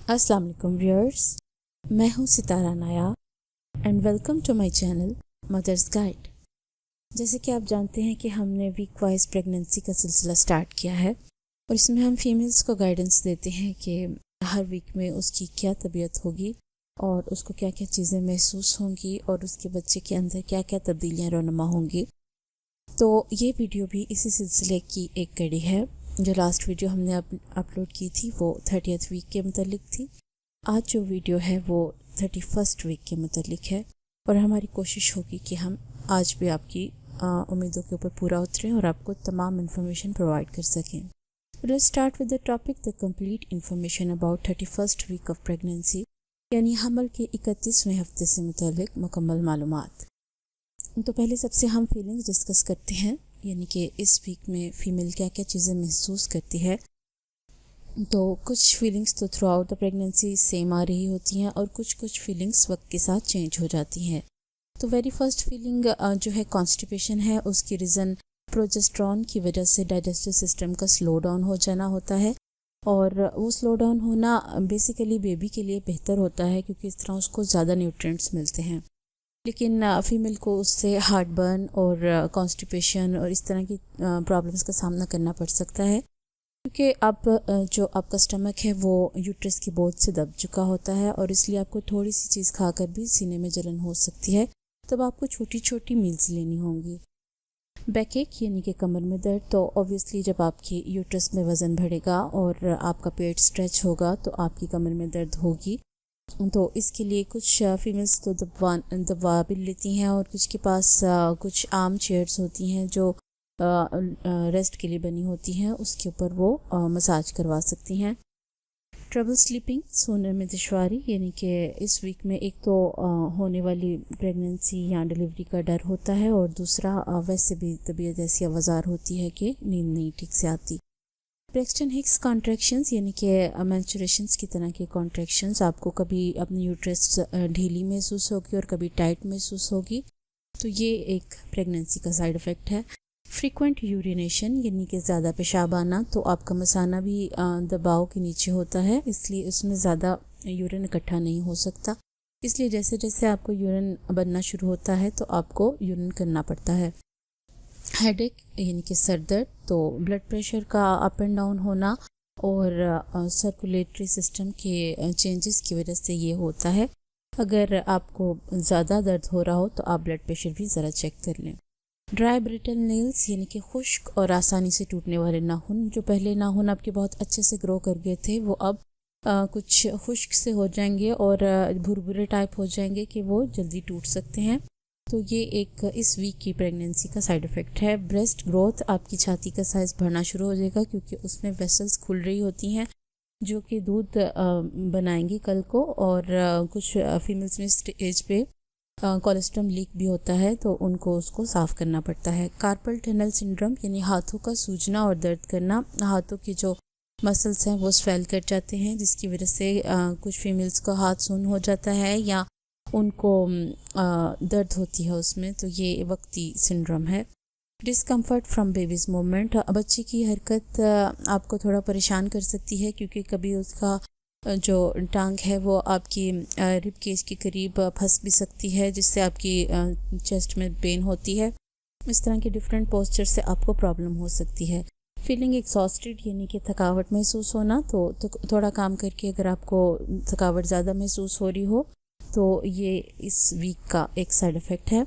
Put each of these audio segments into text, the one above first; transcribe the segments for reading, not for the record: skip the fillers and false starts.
अस्सलाम वालेकुम व्यूअर्स, मैं हूँ Sitara Nayab and welcome to my channel Mother's Guide. जैसे कि आप जानते हैं कि हमने वीक वाइज प्रेगनेंसी का सिलसिला स्टार्ट किया है और इसमें हम फीमेल्स को गाइडेंस देते हैं कि हर वीक में उसकी क्या तबीयत होगी और उसको क्या क्या चीज़ें महसूस होंगी और उसके बच्चे के अंदर क्या क्या तब्दीलियाँ रोनमा होंगी। तो ये वीडियो भी इसी सिलसिले की एक कड़ी है। जो लास्ट वीडियो हमने अपलोड की थी वो 30th वीक के मुतालिक थी। आज जो वीडियो है वो 31st वीक के मुतालिक है और हमारी कोशिश होगी कि हम आज भी आपकी उम्मीदों के ऊपर पूरा उतरें और आपको तमाम इन्फॉर्मेशन प्रोवाइड कर सकें। Let's start with the topic the complete information about 31st week of pregnancy, यानी हमल के 31वें हफ्ते से मुतालिक मुकम्मल मालूमात। तो पहले सबसे हम फीलिंग्स डिस्कस करते हैं, यानी कि इस वीक में फ़ीमेल क्या क्या चीज़ें महसूस करती है। तो कुछ फीलिंग्स तो throughout the pregnancy same आ रही होती हैं और कुछ फीलिंग्स वक्त के साथ चेंज हो जाती हैं। तो वेरी फर्स्ट फीलिंग जो है कॉन्स्टिपेशन है, उसकी रीज़न प्रोजेस्टेरॉन की वजह से डाइजेस्टिव सिस्टम का स्लो डाउन हो जाना होता है और वो स्लो डाउन होना बेसिकली बेबी के लिए बेहतर होता है क्योंकि इस तरह उसको ज़्यादा न्यूट्रिएंट्स मिलते हैं। लेकिन फ़ीमेल को उससे हार्ट बर्न और कॉन्स्टिपेशन और इस तरह की प्रॉब्लम्स का सामना करना पड़ सकता है क्योंकि अब जो आपका स्टमक है वो यूट्रस की बोझ से दब चुका होता है और इसलिए आपको थोड़ी सी चीज़ खाकर भी सीने में जलन हो सकती है। तब आपको छोटी छोटी मील्स लेनी होंगी। बैक एक यानी कि कमर में दर्द, तो ऑब्वियसली जब आपकी यूट्रस में वज़न बढ़ेगा और आपका पेट स्ट्रेच होगा तो आपकी कमर में दर्द होगी। तो इसके लिए कुछ फीमेल्स तो दवा भी लेती हैं और कुछ के पास कुछ आर्म चेयर्स होती हैं जो रेस्ट के लिए बनी होती हैं, उसके ऊपर वो मसाज करवा सकती हैं। ट्रबल स्लीपिंग, सोने में दुश्वारी, यानी कि इस वीक में एक तो होने वाली प्रेगनेंसी या डिलीवरी का डर होता है और दूसरा वैसे भी तबीयत ऐसी आवाज़ार होती है कि नींद नहीं ठीक से आती। ब्रेक्सटन हिक्स कॉन्ट्रैक्शंस, यानी कि मेंस्ट्रुएशंस की तरह के कॉन्ट्रैक्शंस, आपको कभी अपनी यूट्रस ढीली महसूस होगी और कभी टाइट महसूस होगी। तो ये एक प्रेगनेंसी का साइड इफ़ेक्ट है। फ्रीक्वेंट यूरिनेशन, यानी कि ज़्यादा पेशाब आना, तो आपका मसाना भी दबाव के नीचे होता है, इसलिए उसमें ज़्यादा यूरिन इकट्ठा नहीं हो सकता। इसलिए जैसे जैसे आपको यूरिन बनना शुरू होता है तो आपको यूरिन करना पड़ता है। हेडेक, यानी कि सर दर्द, तो ब्लड प्रेशर का अप एंड डाउन होना और सर्कुलेटरी सिस्टम के चेंजेस की वजह से ये होता है। अगर आपको ज़्यादा दर्द हो रहा हो तो आप ब्लड प्रेशर भी ज़रा चेक कर लें। ड्राई ब्रिटल नेल्स, यानी कि खुश्क और आसानी से टूटने वाले नाखून, जो पहले नाखून आपके बहुत अच्छे से ग्रो कर गए थे वो अब कुछ खुश्क से हो जाएंगे और भुरभुरे टाइप हो जाएंगे कि वो जल्दी टूट सकते हैं। तो ये एक इस वीक की प्रेगनेंसी का साइड इफ़ेक्ट है। ब्रेस्ट ग्रोथ, आपकी छाती का साइज़ बढ़ना शुरू हो जाएगा क्योंकि उसमें वेसल्स खुल रही होती हैं जो कि दूध बनाएंगी कल को, और कुछ फीमेल्स में स्टेज पे कोलेस्ट्रॉल लीक भी होता है तो उनको उसको साफ़ करना पड़ता है। कार्पल टनल सिंड्रोम, यानी हाथों का सूजना और दर्द करना, हाथों की जो मसल्स हैं वो स्वेल कर जाते हैं जिसकी वजह से कुछ फीमेल्स को हाथ सून हो जाता है या उनको दर्द होती है उसमें, तो ये वक्ती सिंड्रोम है। डिस्कम्फर्ट फ्रॉम बेबीज़ मूवमेंट, बच्चे की हरकत आपको थोड़ा परेशान कर सकती है क्योंकि कभी उसका जो टांग है वो आपकी रिब केज के करीब फंस भी सकती है जिससे आपकी चेस्ट में पेन होती है। इस तरह के डिफरेंट पोस्चर से आपको प्रॉब्लम हो सकती है। फीलिंग एग्जॉस्टेड, यानी कि थकावट महसूस होना, तो थोड़ा काम करके अगर आपको थकावट ज़्यादा महसूस हो रही हो तो ये इस वीक का एक साइड इफ़ेक्ट है।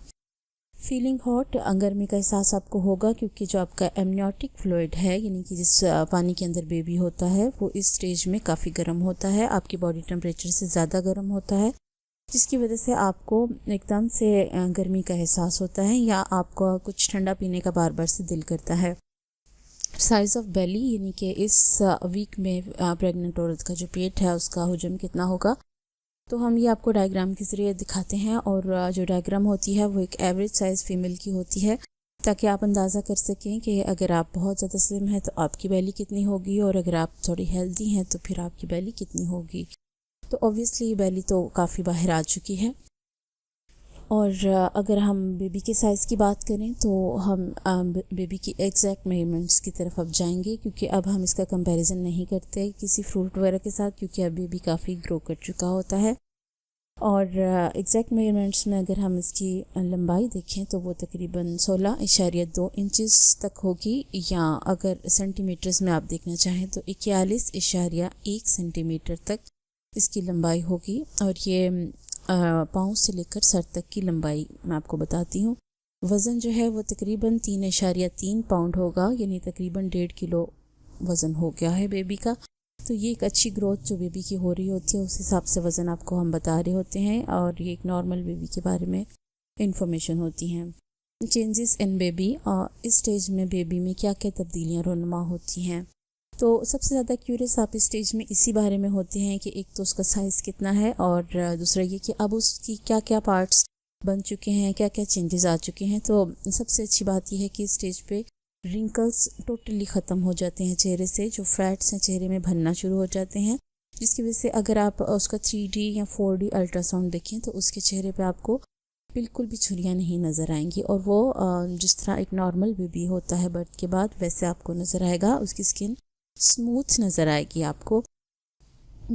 फीलिंग हॉट, गर्मी का एहसास आपको होगा क्योंकि जो आपका एमनियोटिक फ्लूइड है, यानी कि जिस पानी के अंदर बेबी होता है वो इस स्टेज में काफ़ी गर्म होता है, आपकी बॉडी टेम्परेचर से ज़्यादा गर्म होता है जिसकी वजह से आपको एकदम से गर्मी का एहसास होता है या आपको कुछ ठंडा पीने का बार बार से दिल करता है। साइज़ ऑफ बेली, यानी कि इस वीक में प्रेग्नेंट औरत का जो पेट है उसका हुजम कितना होगा, तो हम ये आपको डायग्राम के ज़रिए दिखाते हैं और जो डायग्राम होती है वो एक एवरेज साइज़ फीमेल की होती है ताकि आप अंदाज़ा कर सकें कि अगर आप बहुत ज़्यादा स्लिम हैं तो आपकी बेली कितनी होगी और अगर आप थोड़ी हेल्दी हैं तो फिर आपकी बेली कितनी होगी। तो ऑब्वियसली बेली तो काफ़ी बाहर आ चुकी है। और अगर हम बेबी के साइज़ की बात करें तो हम बेबी की एग्जैक्ट मेजरमेंट्स की तरफ अब जाएंगे, क्योंकि अब हम इसका कंपैरिजन नहीं करते किसी फ्रूट वगैरह के साथ, क्योंकि अब बेबी काफ़ी ग्रो कर चुका होता है। और एग्जैक्ट मेजरमेंट्स में अगर हम इसकी लंबाई देखें तो वो तकरीबन 16.2 इंचज़ तक होगी, या अगर सेंटीमीटर्स में आप देखना चाहें तो 41.1 सेंटीमीटर तक इसकी लंबाई होगी। और ये पाँव से लेकर सर तक की लंबाई मैं आपको बताती हूँ। वज़न जो है वो तकरीबन 3.3 पाउंड होगा, यानी तकरीबन 1.5 किलो वज़न हो गया है बेबी का। तो ये एक अच्छी ग्रोथ जो बेबी की हो रही होती है, उस हिसाब से वज़न आपको हम बता रहे होते हैं, और ये एक नॉर्मल बेबी के बारे में इंफॉर्मेशन होती हैं। चेंजेस इन बेबी, इस स्टेज में बेबी में क्या क्या तब्दीलियाँ रोनुमा होती हैं। तो सबसे ज़्यादा क्यूरियस आप इस स्टेज में इसी बारे में होते हैं कि एक तो उसका साइज़ कितना है, और दूसरा ये कि अब उसकी क्या क्या पार्ट्स बन चुके हैं, क्या क्या चेंजेस आ चुके हैं। तो सबसे अच्छी बात यह है कि इस स्टेज पे रिंकल्स टोटली ख़त्म हो जाते हैं चेहरे से, जो फैट्स हैं चेहरे में भरना शुरू हो जाते हैं, जिसकी वजह से अगर आप उसका 3D या 4D अल्ट्रासाउंड देखें तो उसके चेहरे पे आपको बिल्कुल भी झुर्रियाँ नहीं नज़र आएंगी, और वो जिस तरह एक नॉर्मल बेबी होता है बर्थ के बाद, वैसे आपको नज़र आएगा। उसकी स्किन स्मूथ नज़र आएगी आपको।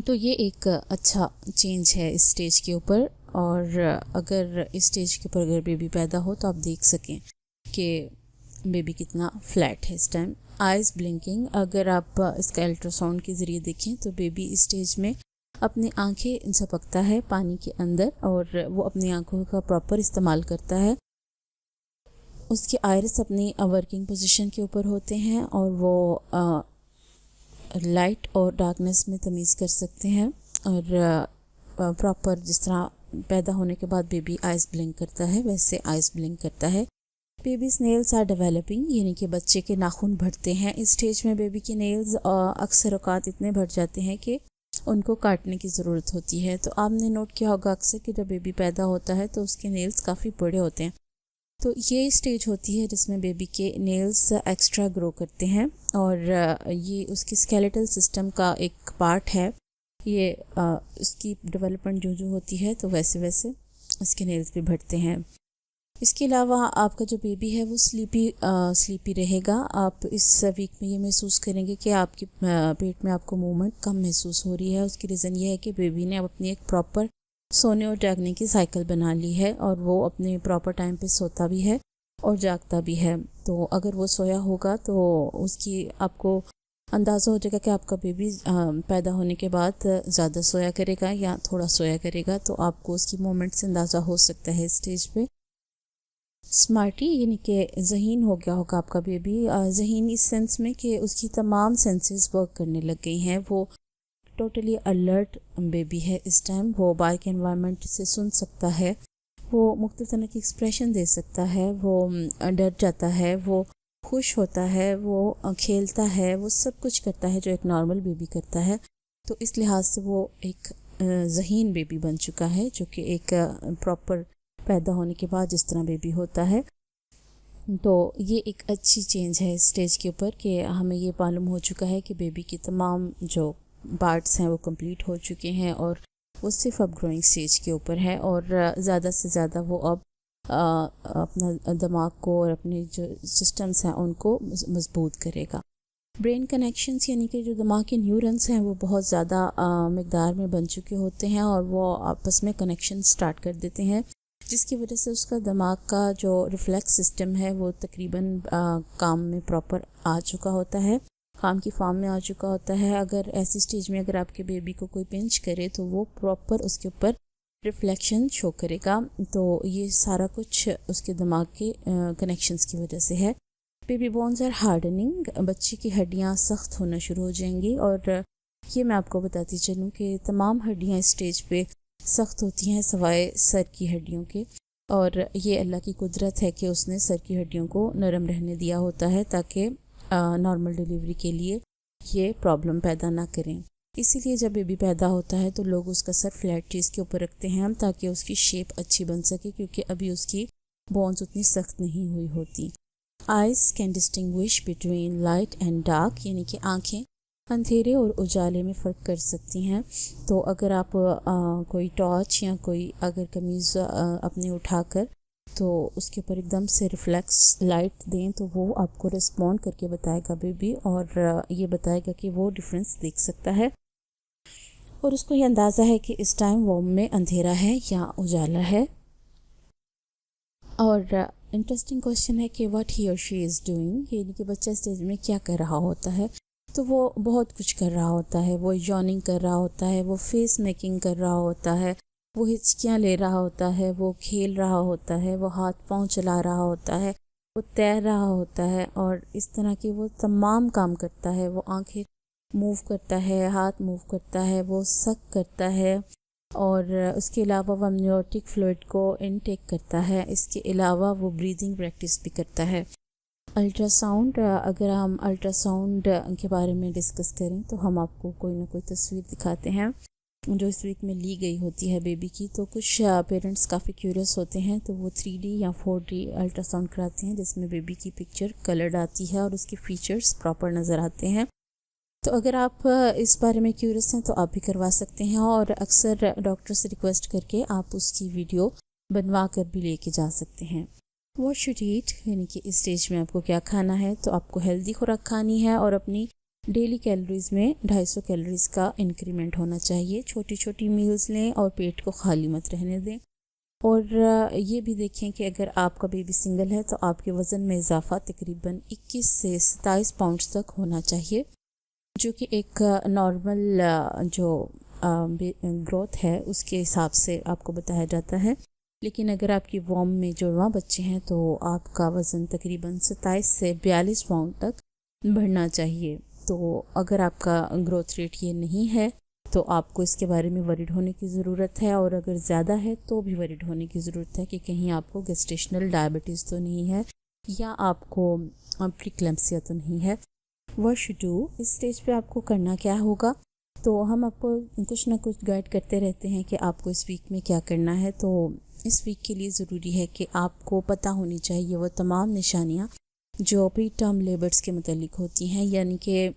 तो ये एक अच्छा चेंज है इस स्टेज के ऊपर। और अगर इस स्टेज के ऊपर अगर बेबी पैदा हो तो आप देख सकें कि बेबी कितना फ्लैट है इस टाइम। आइज़ ब्लिंकिंग, अगर आप इसका अल्ट्रासाउंड के ज़रिए देखें तो बेबी इस स्टेज में अपनी आंखें झपकता है पानी के अंदर, और वो अपनी आंखों का प्रॉपर इस्तेमाल करता है। उसके आइरिस अपनी वर्किंग पोजीशन के ऊपर होते हैं, और वो लाइट और डार्कनेस में तमीज़ कर सकते हैं। और प्रॉपर जिस तरह पैदा होने के बाद बेबी आइज़ ब्लिंक करता है, वैसे आइज़ ब्लिंक करता है। बेबीज़ नेल्स आर डेवलपिंग, यानी कि बच्चे के नाखून बढ़ते हैं। इस स्टेज में बेबी के नेल्स अक्सर औकात इतने बढ़ जाते हैं कि उनको काटने की ज़रूरत होती है। तो आपने नोट किया होगा अक्सर कि जब बेबी पैदा होता है तो उसके नेल्स काफ़ी बड़े होते हैं। तो ये स्टेज होती है जिसमें बेबी के नेल्स एक्स्ट्रा ग्रो करते हैं, और ये उसकी स्केलेटल सिस्टम का एक पार्ट है। ये उसकी डेवलपमेंट जो होती है तो वैसे वैसे इसके नेल्स भी बढ़ते हैं। इसके अलावा आपका जो बेबी है वो स्लीपी रहेगा। आप इस वीक में ये महसूस करेंगे कि आपके पेट में आपको मूवमेंट कम महसूस हो रही है। उसकी रीज़न ये है कि बेबी ने अब अपनी एक प्रॉपर सोने और जागने की साइकिल बना ली है, और वो अपने प्रॉपर टाइम पे सोता भी है और जागता भी है। तो अगर वो सोया होगा तो उसकी आपको अंदाज़ा हो जाएगा कि आपका बेबी पैदा होने के बाद ज़्यादा सोया करेगा या थोड़ा सोया करेगा, तो आपको उसकी मूवमेंट से अंदाज़ा हो सकता है स्टेज पे। स्मार्टी, यानी कि ज़हीन हो गया होगा आपका बेबी। ज़हीन इस सेंस में कि उसकी तमाम सेंसेस वर्क करने लग गई हैं। वो टोटली अलर्ट बेबी है इस टाइम। वो बाहर के एनवायरनमेंट से सुन सकता है, वो मुख्तलिफ तरह की एक्सप्रेशन दे सकता है, वो डर जाता है, वो खुश होता है, वो खेलता है, वो सब कुछ करता है जो एक नॉर्मल बेबी करता है। तो इस लिहाज से वो एक ज़हीन बेबी बन चुका है, जो कि एक प्रॉपर पैदा होने के बाद जिस तरह बेबी होता है। तो ये एक अच्छी चेंज है इस स्टेज के ऊपर कि हमें ये मालूम हो चुका है कि बेबी की तमाम जो पार्ट्स हैं वो कंप्लीट हो चुके हैं, और वो सिर्फ अब ग्रोइंग स्टेज के ऊपर है। और ज़्यादा से ज़्यादा वो अब अपना दिमाग को और अपने जो सिस्टम्स हैं उनको मजबूत करेगा। ब्रेन कनेक्शंस, यानी कि जो दिमाग के न्यूरन्स हैं वो बहुत ज़्यादा मिकदार में बन चुके होते हैं, और वो आपस में कनेक्शन स्टार्ट कर देते हैं, जिसकी वजह से उसका दिमाग का जो रिफ्लेक्स सिस्टम है वो तकरीबन काम में प्रॉपर आ चुका होता है, काम की फॉर्म में आ चुका होता है। अगर ऐसी स्टेज में अगर आपके बेबी को कोई पिंच करे तो वो प्रॉपर उसके ऊपर रिफ्लेक्शन शो करेगा। तो ये सारा कुछ उसके दिमाग के कनेक्शंस की वजह से है। बेबी बोन्स आर हार्डनिंग, बच्चे की हड्डियाँ सख्त होना शुरू हो जाएंगी। और ये मैं आपको बताती चलूँ कि तमाम हड्डियाँ इस स्टेज पे सख्त होती हैं सिवाय सर की हड्डियों के, और ये अल्लाह की कुदरत है कि उसने सर की हड्डियों को नरम रहने दिया होता है ताकि नॉर्मल डिलीवरी के लिए ये प्रॉब्लम पैदा ना करें। इसीलिए जब बेबी पैदा होता है तो लोग उसका सर फ्लैट चीज़ के ऊपर रखते हैं ताकि उसकी शेप अच्छी बन सके, क्योंकि अभी उसकी बोन्स उतनी सख्त नहीं हुई होती। Eyes can distinguish between light and dark, यानी कि आँखें अंधेरे और उजाले में फ़र्क कर सकती हैं। तो अगर आप कोई टॉर्च या कोई अगर कमीज़ अपनी उठाकर तो उसके ऊपर एकदम से रिफ्लेक्स लाइट दें तो वो आपको रिस्पॉन्ड करके बताएगा बेबी, और ये बताएगा कि वो डिफरेंस देख सकता है और उसको ये अंदाज़ा है कि इस टाइम वॉर्म में अंधेरा है या उजाला है। और इंटरेस्टिंग क्वेश्चन है कि व्हाट ही और शी इज़ डूइंग, यानी कि बच्चा स्टेज में क्या कर रहा होता है। तो वो बहुत कुछ कर रहा होता है, वो यॉर्निंग कर रहा होता है, वो फेस मेकिंग कर रहा होता है, वो हिचकियाँ ले रहा होता है, वो खेल रहा होता है, वो हाथ पांव चला रहा होता है, वो तैर रहा होता है और इस तरह के वो तमाम काम करता है। वो आंखें मूव करता है, हाथ मूव करता है, वो सक करता है और उसके अलावा वो अमनियोटिक फ्लूइड को इनटेक करता है। इसके अलावा वो ब्रीदिंग प्रैक्टिस भी करता है। अल्ट्रासाउंड, अगर हम अल्ट्रासाउंड के बारे में डिस्कस करें तो हम आपको कोई ना कोई तस्वीर दिखाते हैं जो इस वीक में ली गई होती है बेबी की। तो कुछ पेरेंट्स काफ़ी क्यूरियस होते हैं तो वो 3D या 4D अल्ट्रासाउंड कराते हैं जिसमें बेबी की पिक्चर कलर्ड आती है और उसके फीचर्स प्रॉपर नज़र आते हैं। तो अगर आप इस बारे में क्यूरियस हैं तो आप भी करवा सकते हैं और अक्सर डॉक्टर से रिक्वेस्ट करके आप उसकी वीडियो बनवा कर भी लेके जा सकते हैं। व्हाट शुड ईट, यानी कि इस स्टेज में आपको क्या खाना है। तो आपको हेल्दी खुराक खानी है और अपनी डेली कैलोरीज में 250 कैलोरीज का इंक्रीमेंट होना चाहिए। छोटी छोटी मील्स लें और पेट को खाली मत रहने दें। और ये भी देखें कि अगर आपका बेबी सिंगल है तो आपके वज़न में इजाफा तकरीबन 21 से 27 पाउंड्स तक होना चाहिए, जो कि एक नॉर्मल जो ग्रोथ है उसके हिसाब से आपको बताया जाता है। लेकिन अगर आपकी वॉर्म में जुड़वा बच्चे हैं तो आपका वज़न तकरीबन 27 से 42 पाउंड तक बढ़ना चाहिए। तो अगर आपका ग्रोथ रेट ये नहीं है तो आपको इसके बारे में वरीड होने की ज़रूरत है, और अगर ज़्यादा है तो भी वरीड होने की ज़रूरत है कि कहीं आपको गेस्टेशनल डायबिटीज़ तो नहीं है या आपको प्रीक्लेम्सिया तो नहीं है। व्हाट शुड डू, इस स्टेज पे आपको करना क्या होगा। तो हम आपको कुछ ना कुछ गाइड करते रहते हैं कि आपको इस वीक में क्या करना है। तो इस वीक के लिए ज़रूरी है कि आपको पता होनी चाहिए वो तमाम निशानियाँ जो प्री टर्म लेबर्स के मतलब होती हैं, यानी कि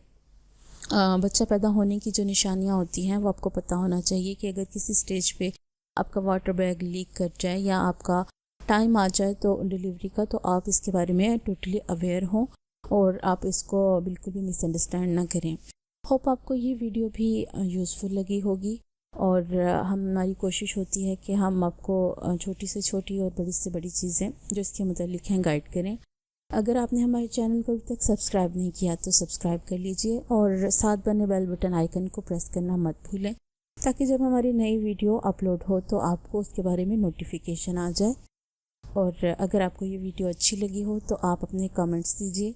बच्चा पैदा होने की जो निशानियाँ होती हैं वो आपको पता होना चाहिए कि अगर किसी स्टेज पे आपका वाटर बैग लीक कर जाए या आपका टाइम आ जाए तो डिलीवरी का, तो आप इसके बारे में टोटली अवेयर हों और आप इसको बिल्कुल भी मिसअंडरस्टैंड ना करें। होप आपको ये वीडियो भी यूज़फुल लगी होगी और हमारी कोशिश होती है कि हम आपको छोटी से छोटी और बड़ी से बड़ी चीज़ें जो इसके मतलब हैं गाइड करें। अगर आपने हमारे चैनल को अभी तक सब्सक्राइब नहीं किया तो सब्सक्राइब कर लीजिए और साथ बने बेल बटन आइकन को प्रेस करना मत भूलें, ताकि जब हमारी नई वीडियो अपलोड हो तो आपको उसके बारे में नोटिफिकेशन आ जाए। और अगर आपको ये वीडियो अच्छी लगी हो तो आप अपने कमेंट्स दीजिए,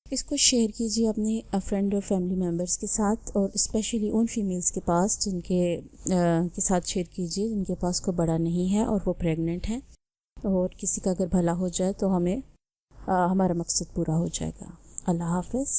इसको शेयर कीजिए अपने फ्रेंड और फैमिली मेम्बर्स के साथ, और स्पेशली उन फीमेल्स के पास के साथ शेयर कीजिए जिनके पास कोई बड़ा नहीं है और वो प्रेग्नेंट हैं। और किसी का अगर भला हो जाए तो हमें हमारा मकसद पूरा हो जाएगा। अल्लाह हाफ़िज़।